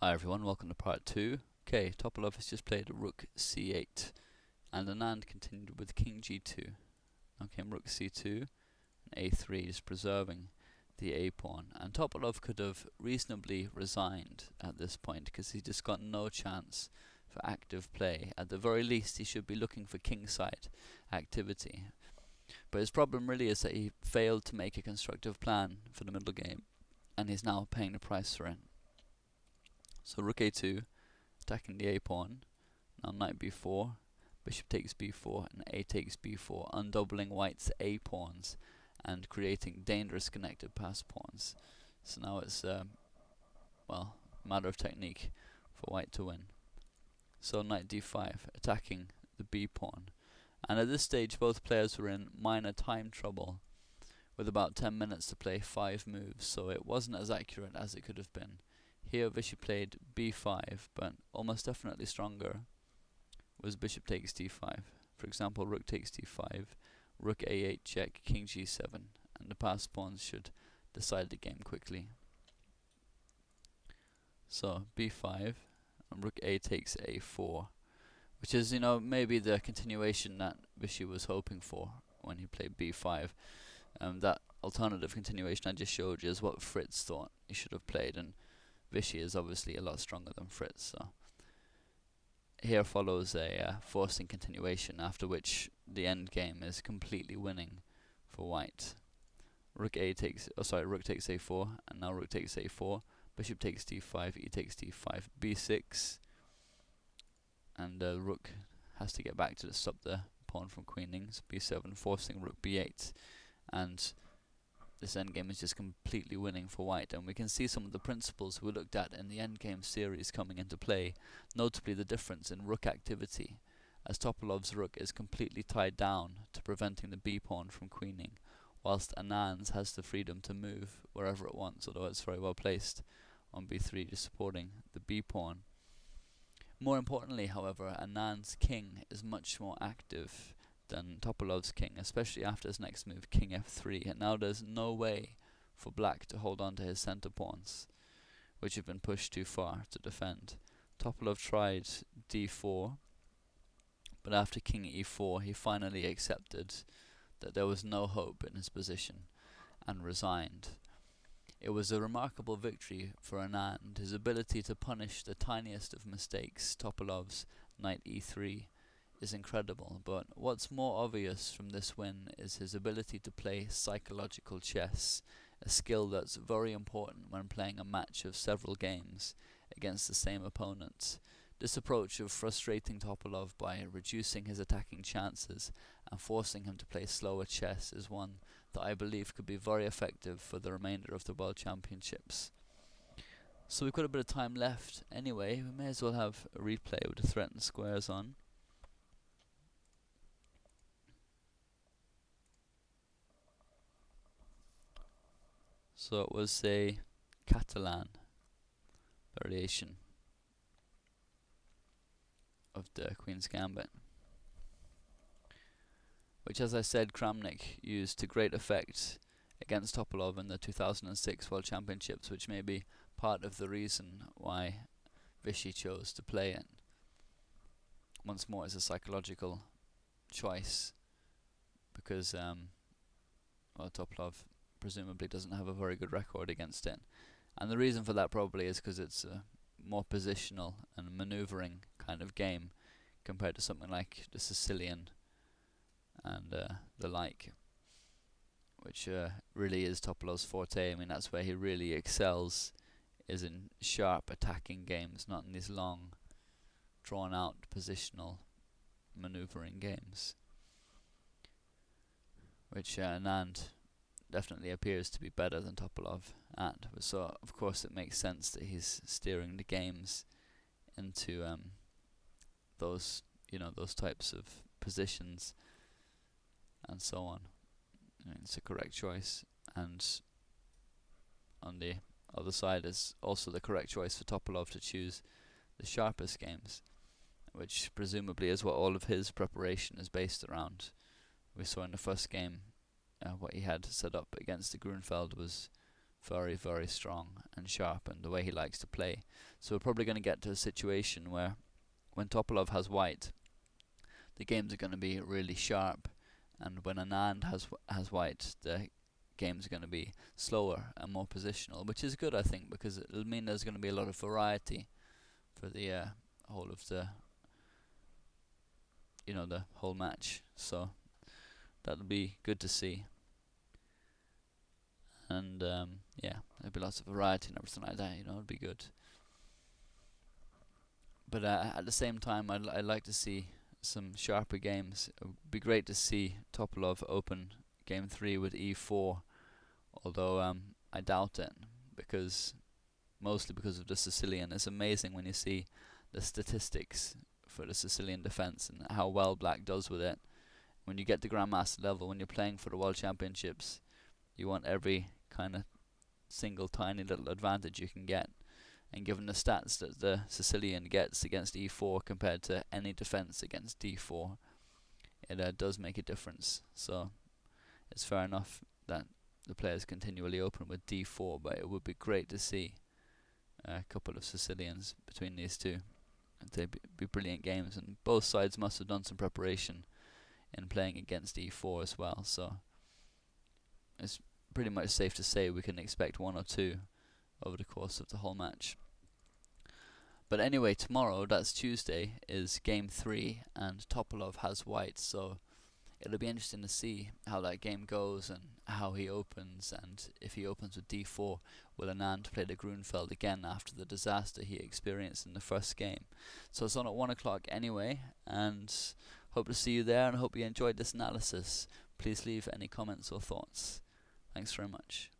Hi everyone, welcome to part 2. Okay, Topalov has just played rook c8, and Anand continued with king g2. Now came rook c2, and a3, just preserving the a pawn. And Topalov could have reasonably resigned at this point, because he just got no chance for active play. At the very least, he should be looking for kingside activity. But his problem really is that he failed to make a constructive plan for the middle game, and he's now paying the price for it. So rook a2, attacking the a pawn. Now knight b4, bishop takes b4, and a takes b4, undoubling white's a pawns and creating dangerous connected pass pawns. So now it's well, a matter of technique for white to win. So knight d5, attacking the b pawn. And at this stage both players were in minor time trouble, with about 10 minutes to play 5 moves, so it wasn't as accurate as it could have been. Here Vishy played b5, but almost definitely stronger was bishop takes d5. For example, rook takes d5, rook a8 check, king g7, and the passed pawns should decide the game quickly. So b5, and rook a takes a4, which is, maybe the continuation that Vishy was hoping for when he played b5. That alternative continuation I just showed you is what Fritz thought he should have played, and Vishy is obviously a lot stronger than Fritz. So here follows a forcing continuation, after which the end game is completely winning for white. Rook takes a4, and now rook takes a4. Bishop takes d5, e takes d5, b6, and rook has to get back to stop the pawn from queening. So b7, forcing rook b8, and this endgame is just completely winning for white, and we can see some of the principles we looked at in the endgame series coming into play, notably the difference in rook activity, as Topalov's rook is completely tied down to preventing the b pawn from queening, whilst Anand's has the freedom to move wherever it wants, although it's very well placed on b3, just supporting the b pawn. More importantly, however, Anand's king is much more active than Topalov's king, especially after his next move, king f3, and now there's no way for black to hold on to his center pawns, which have been pushed too far to defend. Topalov tried d4, but after king e4 he finally accepted that there was no hope in his position and resigned. It was a remarkable victory for Anand. His ability to punish the tiniest of mistakes, Topalov's knight e3, is incredible, but what's more obvious from this win is his ability to play psychological chess, a skill that's very important when playing a match of several games against the same opponent. This approach of frustrating Topalov by reducing his attacking chances and forcing him to play slower chess is one that I believe could be very effective for the remainder of the World Championships. So we've got a bit of time left anyway, we may as well have a replay with the threatened squares on. So it was a Catalan variation of the Queen's Gambit, which, as I said, Kramnik used to great effect against Topalov in the 2006 World Championships, which may be part of the reason why Vishy chose to play it. Once more, it's a psychological choice, because well, Topalov presumably doesn't have a very good record against it, and the reason for that probably is because it's a more positional and maneuvering kind of game compared to something like the Sicilian and the like, which really is Topalov's forte. I mean, that's where he really excels, is in sharp attacking games, not in these long drawn out positional maneuvering games, which Anand definitely appears to be better than Topalov at. So of course it makes sense that he's steering the games into those types of positions and so on. I mean, it's a correct choice, and on the other side is also the correct choice for Topalov to choose the sharpest games, which presumably is what all of his preparation is based around. We saw in the first game what he had set up against the Grunfeld was very, very strong and sharp, and the way he likes to play. So we're probably going to get to a situation where when Topalov has white, the games are going to be really sharp, and when Anand has white, the games are going to be slower and more positional, which is good, I think, because it'll mean there's going to be a lot of variety for the whole of the the whole match. So that'll be good to see. And yeah, there'll be lots of variety and everything like that. It'll be good. But at the same time, I'd like to see some sharper games. It would be great to see Topalov open game 3 with e4, although I doubt it, mostly because of the Sicilian. It's amazing when you see the statistics for the Sicilian defense and how well Black does with it. When you get to Grandmaster level, when you're playing for the World Championships, you want every kind of single tiny little advantage you can get. And given the stats that the Sicilian gets against e4 compared to any defense against d4, it does make a difference. So it's fair enough that the players continually open with d4, but it would be great to see a couple of Sicilians between these two. They'd be brilliant games, and both sides must have done some preparation in playing against e4 as well. So it's pretty much safe to say we can expect 1 or 2 over the course of the whole match. But anyway, tomorrow, that's Tuesday, is game 3, and Topalov has white, so it'll be interesting to see how that game goes and how he opens, and if he opens with d4, will Anand play the Grunfeld again after the disaster he experienced in the first game. So it's on at 1 o'clock anyway, and hope to see you there, and hope you enjoyed this analysis. Please leave any comments or thoughts. Thanks very much.